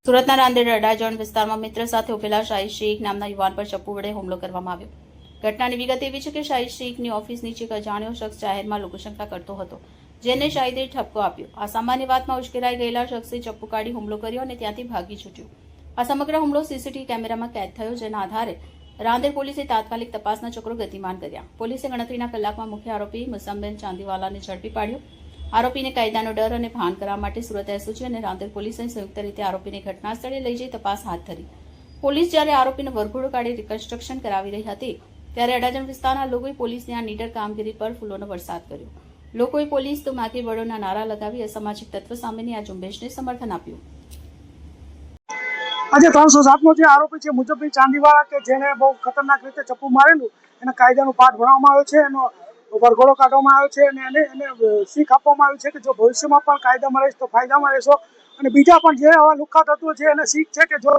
સુરતના રાંદેર અડાજણ વિસ્તારમાં મિત્ર સાથે ઉભેલા શાહિદ શેખ નામના યુવાન પર ચપ્પુ વડે હુમલો કરવામાં આવ્યો. ઘટનાની વિગત એવી છે કે શાહિદ શેખની ઓફિસ નીચે એક અજાણ્યો શખ્સ જાહેરમાં લોકશંકા કરતો હતો, જેને શાહિદે ઠપકો આપ્યો. આ સામાન્ય વાતમાં ઉશ્કેરાઈ ગયેલા શખ્સે ચપ્પુ કાઢી હુમલો કર્યો અને ત્યાંથી ભાગી છૂટ્યો. આ સમગ્ર હુમલો સીસીટીવી કેમેરામાં કેદ થયો, જેના આધારે રાંદેર પોલીસે તાત્કાલિક તપાસના ચક્રો ગતિમાન કર્યા. પોલીસે ગણતરીના કલાકમાં મુખ્ય આરોપી મુસમ્બેન ચાંદીવાલાને ઝડપી પાડ્યો. આરોપીને કાયદાનો ડર અને ભાન કરવા માટે સુરત એસઓજી અને રાંદેર પોલીસે સંયુક્ત રીતે આરોપીને ઘટના સ્થળે લઈ જઈ તપાસ હાથ ધરી. પોલીસ જ્યારે આરોપીનો વરઘોડો કાઢી રિકન્સ્ટ્રક્શન કરાવી રહી હતી, ત્યારે અડાજણ વિસ્તારના લોકોએ પોલીસની આ નીડર કામગીરી પર ફૂલોનો વરસાદ કર્યો. લોકોએ પોલીસ તો માગે વડોના નારા લગાવી અસામાજિક તત્વ સામેની આ ઝુંબેશને સમર્થન આપ્યું. આજે 307નો જે આરોપી છે મુસમ્બેન ચાંદીવાલા કે જેને બહુ ખતરનાક રીતે ચપ્પુ મારેલું, એને કાયદાનો પાઠ ભણાવવામાં આવ્યો છે, એનો વરઘોડો કાઢવામાં આવ્યો છે અને એને શીખ આપવામાં આવી છે કે જો ભવિષ્યમાં પણ કાયદામાં રહીશ તો ફાયદામાં રહેશો, અને બીજા પણ જે આવા લુખ્ખા તત્વો છે એને શીખ છે કે જો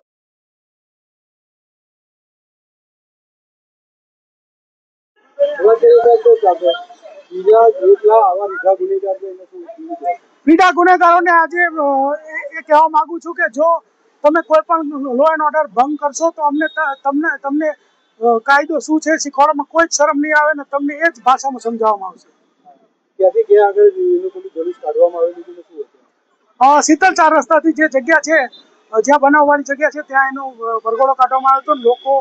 બીજા ગુનેગારોને આજે એ કહેવા માંગુ છું કે જો તમે કોઈ પણ લો એન્ડ ઓર્ડર ભંગ કરશો તો તમને કાયદો શું છે શીખવાડવામાં કોઈ જ શરમ નહીં આવે ને તમને એ જ ભાષામાં સમજાવવામાં આવશે. શીતલ 4 રસ્તાથી જે જગ્યા છે જ્યાં બનાવવાની જગ્યા છે ત્યાં એનો વરઘોડો કાઢવામાં આવ્યો હતો. લોકો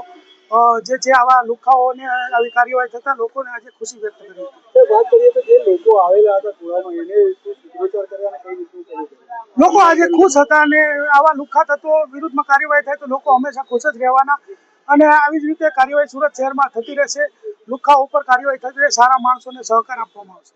જે છે આવા લુખ્ખાઓને આવી કાર્યવાહી થતા લોકોને આજે ખુશી વ્યક્ત કરી. વાત કરીએ તો જે લોકો આવેલા હતા ટોળામાં એને સૂત્રોચ્ચાર કરવાના કઈ રીતે લોકો આજે ખુશ હતા અને આવા લુખ્ખા તત્વો વિરુદ્ધમાં કાર્યવાહી થાય તો લોકો હંમેશા ખુશ જ રહેવાના અને આવી જ રીતે કાર્યવાહી સુરત શહેરમાં થતી રહેશે. લુખ્ખા ઉપર કાર્યવાહી થતી રહે, સારા માણસોને સહકાર આપવામાં આવશે.